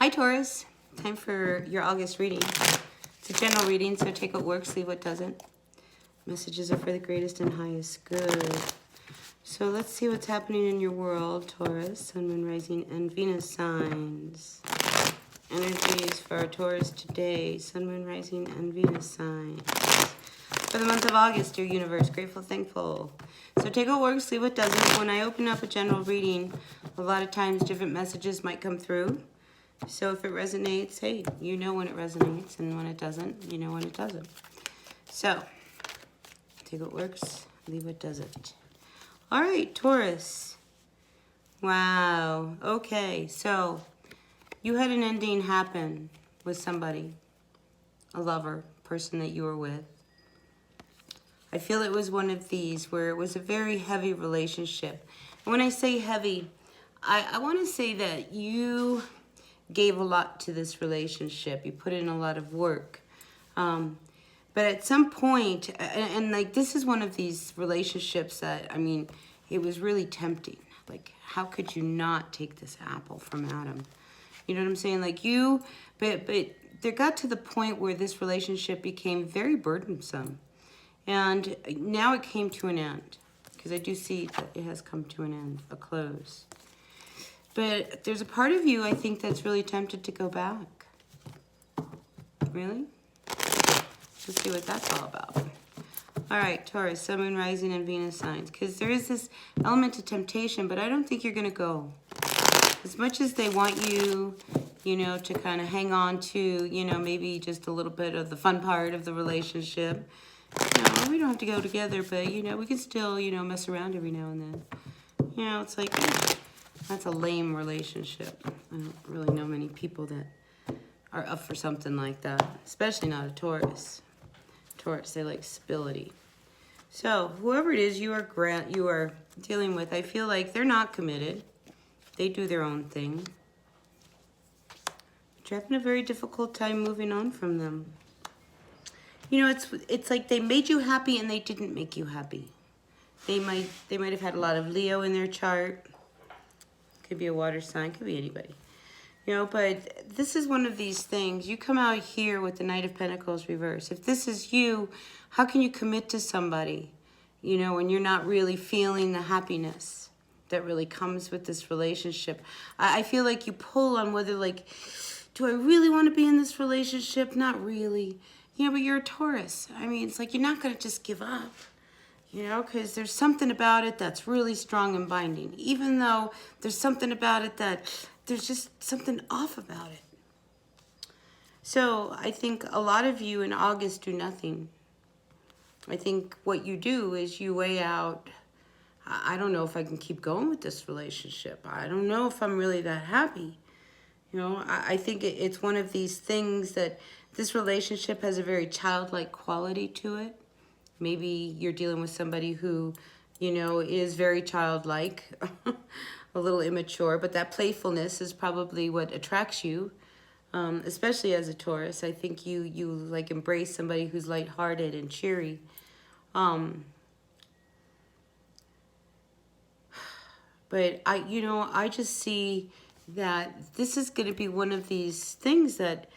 Hi Taurus, time for your August reading. It's a general reading, so take what works, leave what doesn't. Messages are for the greatest and highest good. So let's see what's happening in your world, Taurus, Sun, Moon, Rising, and Venus signs. Energies for our Taurus today, Sun, Moon, Rising, and Venus signs. For the month of August, your universe, grateful, thankful. So take what works, leave what doesn't. When I open up a general reading, a lot of times different messages might come through. So if it resonates, hey, you know when it resonates, and when it doesn't, you know when it doesn't. So, take what works, leave what doesn't. All right, Taurus. Wow. Okay, so you had an ending happen with somebody, a lover, person that you were with. I feel it was one of these where it was a very heavy relationship. And when I say heavy, I want to say that you gave a lot to this relationship. You put in a lot of work. But at some point, and like this is one of these relationships that, I mean, it was really tempting. Like, how could you not take this apple from Adam? You know what I'm saying? Like but there got to the point where this relationship became very burdensome. And now it came to an end. Because I do see that it has come to an end, a close. But there's a part of you, I think, that's really tempted to go back. Really? Let's see what that's all about. All right, Taurus, Sun, Moon, Rising, and Venus signs. Because there is this element of temptation, but I don't think you're going to go. As much as they want you, you know, to kind of hang on to, you know, maybe just a little bit of the fun part of the relationship. You know, we don't have to go together, but, you know, we can still, you know, mess around every now and then. You know, it's like, that's a lame relationship. I don't really know many people that are up for something like that, especially not a Taurus. Taurus, they like stability. So, whoever it is you are dealing with, I feel like they're not committed. They do their own thing. But you're having a very difficult time moving on from them. You know, it's like they made you happy and they didn't make you happy. They might have had a lot of Leo in their chart. Could be a water sign, could be anybody. You know, but this is one of these things. You come out here with the Knight of Pentacles reverse. If this is you, how can you commit to somebody, you know, when you're not really feeling the happiness that really comes with this relationship? I feel like you pull on whether, like, do I really want to be in this relationship? Not really. You know, but you're a Taurus. I mean, it's like you're not going to just give up. You know, because there's something about it that's really strong and binding. Even though there's something about it that there's just something off about it. So I think a lot of you in August do nothing. I think what you do is you weigh out, I don't know if I can keep going with this relationship. I don't know if I'm really that happy. You know, I think it's one of these things that this relationship has a very childlike quality to it. Maybe you're dealing with somebody who, you know, is very childlike, a little immature, but that playfulness is probably what attracts you, especially as a Taurus. I think you like embrace somebody who's lighthearted and cheery. But I just see that this is going to be one of these things that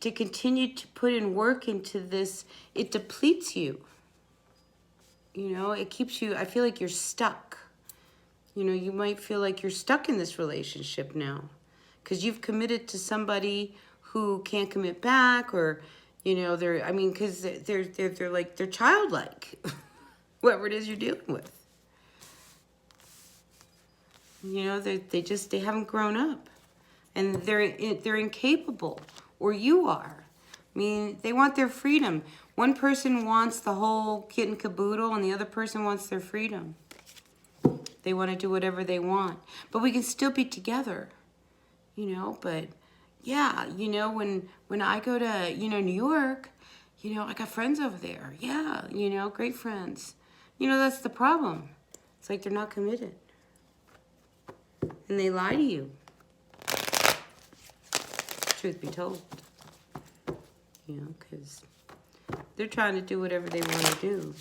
to continue to put in work into this, it depletes you. You know, it keeps you, I feel like you're stuck. You know, you might feel like you're stuck in this relationship now because you've committed to somebody who can't commit back, or, you know, because they're childlike, whoever it is you're dealing with. You know, they haven't grown up, and they're incapable. Or you are. I mean, they want their freedom. One person wants the whole kit and caboodle, and the other person wants their freedom. They want to do whatever they want. But we can still be together, you know. But, yeah, you know, when I go to, you know, New York, you know, I got friends over there. Yeah, you know, great friends. You know, that's the problem. It's like they're not committed. And they lie to you. Truth be told, you know, because they're trying to do whatever they want to do.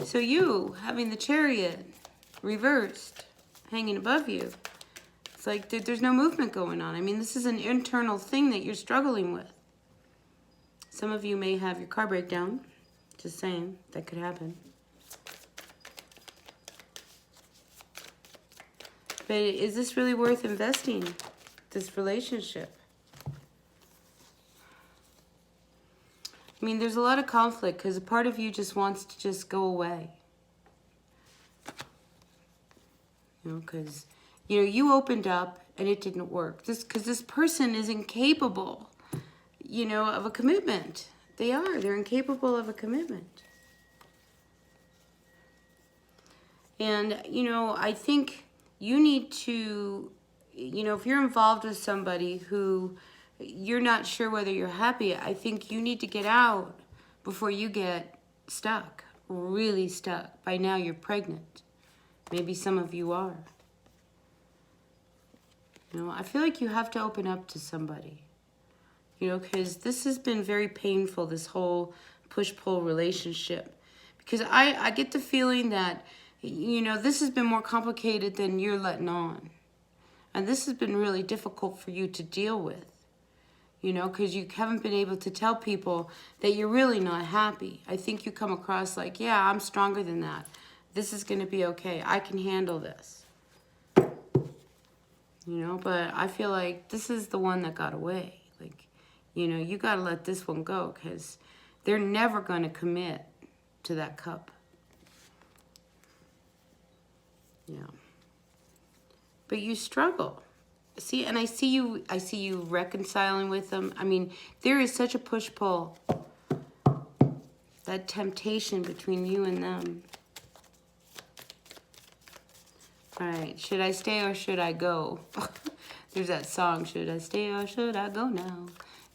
So you, having the Chariot reversed, hanging above you, it's like there's no movement going on. I mean, this is an internal thing that you're struggling with. Some of you may have your car break down. Just saying, that could happen. But is this really worth investing, this relationship? I mean, there's a lot of conflict because a part of you just wants to just go away. You know, because, you know, you opened up and it didn't work. Because this person is incapable, you know, of a commitment. They're incapable of a commitment. And, you know, I think you need to, you know, if you're involved with somebody who you're not sure whether you're happy, I think you need to get out before you get stuck, really stuck. By now you're pregnant. Maybe some of you are. You know, I feel like you have to open up to somebody. You know, because this has been very painful, this whole push-pull relationship. Because I get the feeling that, you know, this has been more complicated than you're letting on. And this has been really difficult for you to deal with. You know, because you haven't been able to tell people that you're really not happy. I think you come across like, yeah, I'm stronger than that. This is going to be okay. I can handle this. You know, but I feel like this is the one that got away. Like, you know, you got to let this one go because they're never going to commit to that cup. Yeah. But you struggle. See, and I see you reconciling with them. I mean, there is such a push-pull. That temptation between you and them. All right, should I stay or should I go? There's that song, should I stay or should I go now?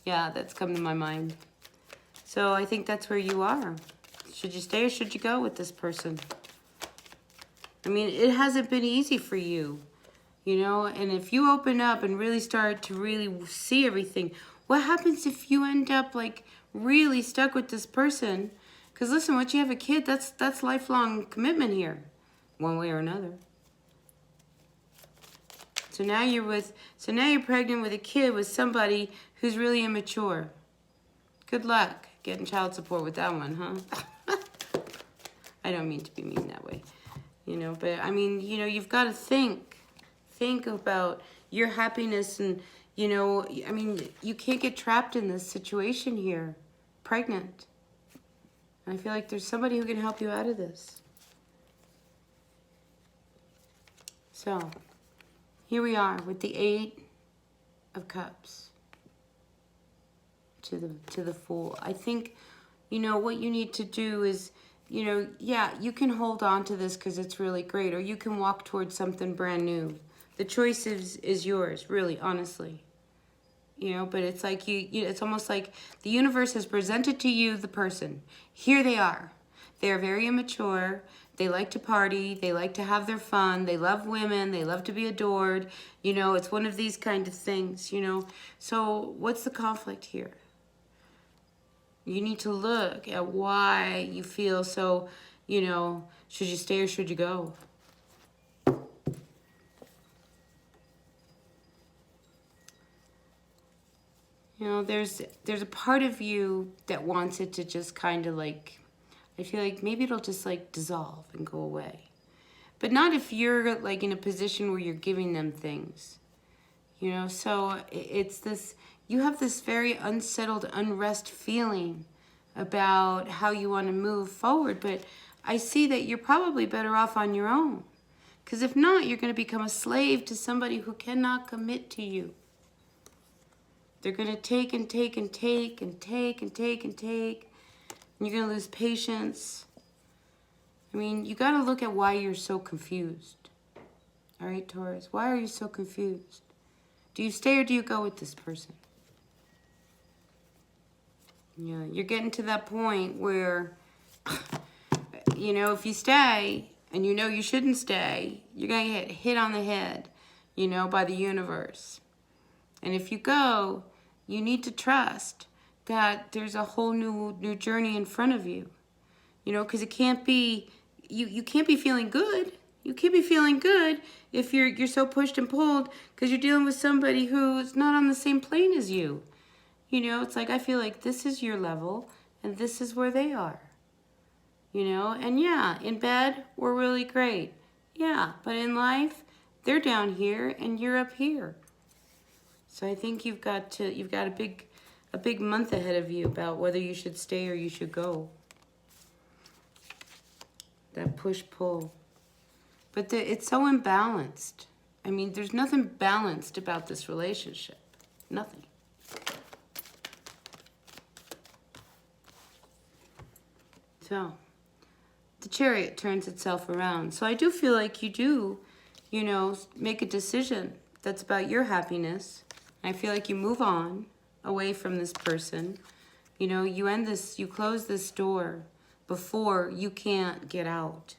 Yeah, that's come to my mind. So I think that's where you are. Should you stay or should you go with this person? I mean, it hasn't been easy for you, you know? And if you open up and really start to really see everything, what happens if you end up like really stuck with this person? Because listen, once you have a kid, that's lifelong commitment here, one way or another. So now you're pregnant with a kid with somebody who's really immature. Good luck getting child support with that one, huh? I don't mean to be mean that way, you know, but I mean, you know, you've got to think about your happiness and, you know, I mean, you can't get trapped in this situation here, pregnant. And I feel like there's somebody who can help you out of this. So, here we are with the 8 of Cups to the Fool. I think, you know, what you need to do is, you know, yeah, you can hold on to this because it's really great, or you can walk towards something brand new. The choice is yours, really, honestly. You know, but it's like it's almost like the universe has presented to you the person. Here they are. They are very immature. They like to party. They like to have their fun. They love women. They love to be adored. You know, it's one of these kind of things, you know. So what's the conflict here? You need to look at why you feel so, you know, should you stay or should you go? You know, there's a part of you that wants it to just kind of like, I feel like maybe it'll just like dissolve and go away. But not if you're like in a position where you're giving them things. You know, so it's this, you have this very unsettled, unrest feeling about how you want to move forward. But I see that you're probably better off on your own. Because if not, you're going to become a slave to somebody who cannot commit to you. They're going to take and take and take and take and take and take. And you're going to lose patience. I mean, you got to look at why you're so confused. All right, Taurus, why are you so confused? Do you stay or do you go with this person? Yeah, you're getting to that point where, you know, if you stay and you know you shouldn't stay, you're going to get hit on the head, you know, by the universe. And if you go, you need to trust that there's a whole new journey in front of you. You know, because it can't be, you can't be feeling good. You can't be feeling good if you're so pushed and pulled because you're dealing with somebody who's not on the same plane as you. You know, it's like I feel like this is your level and this is where they are. You know, and yeah, in bed, we're really great. Yeah, but in life, they're down here and you're up here. So I think you've got a big month ahead of you about whether you should stay or you should go. That push-pull. But it's so imbalanced. I mean, there's nothing balanced about this relationship. Nothing. So, the Chariot turns itself around. So I do feel like you do, you know, make a decision that's about your happiness. I feel like you move on away from this person. You know, you end this, you close this door before you can't get out.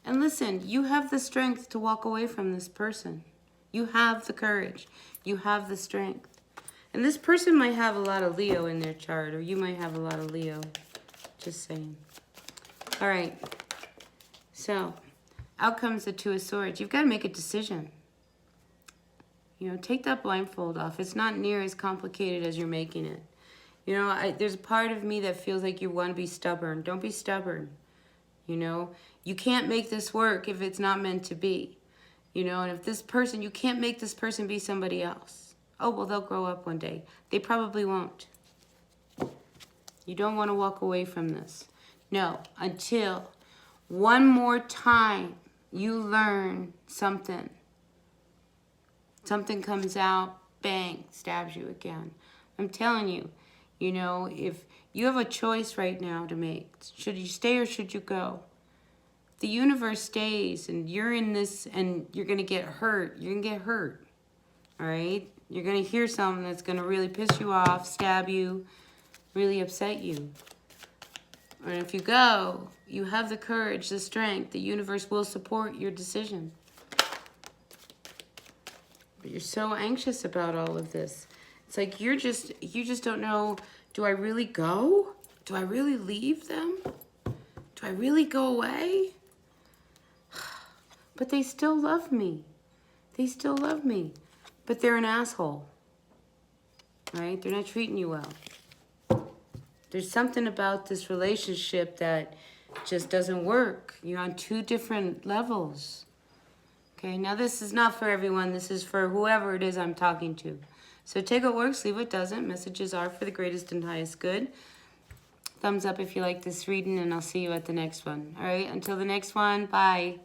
And listen, you have the strength to walk away from this person. You have the courage. You have the strength. And this person might have a lot of Leo in their chart, or you might have a lot of Leo. Just saying. All right. So, out comes the Two of Swords. You've got to make a decision. You know, take that blindfold off. It's not near as complicated as you're making it. You know, there's a part of me that feels like you want to be stubborn. Don't be stubborn. You know, you can't make this work if it's not meant to be. You know, and if this person, you can't make this person be somebody else. Oh, well, they'll grow up one day. They probably won't. You don't want to walk away from this. No, until one more time you learn something. Something comes out, bang, stabs you again. I'm telling you, you know, if you have a choice right now to make, should you stay or should you go? The universe stays and you're in this and you're going to get hurt. You're going to get hurt, all right? You're going to hear something that's going to really piss you off, stab you, really upset you. And if you go, you have the courage, the strength. The universe will support your decision. But you're so anxious about all of this. It's like you just don't know, do I really go? Do I really leave them? Do I really go away? But they still love me. They still love me. But they're an asshole. Right? They're not treating you well. There's something about this relationship that just doesn't work. You're on two different levels. Okay, now this is not for everyone. This is for whoever it is I'm talking to. So take what works, leave what doesn't. Messages are for the greatest and highest good. Thumbs up if you like this reading, and I'll see you at the next one. All right, until the next one, bye.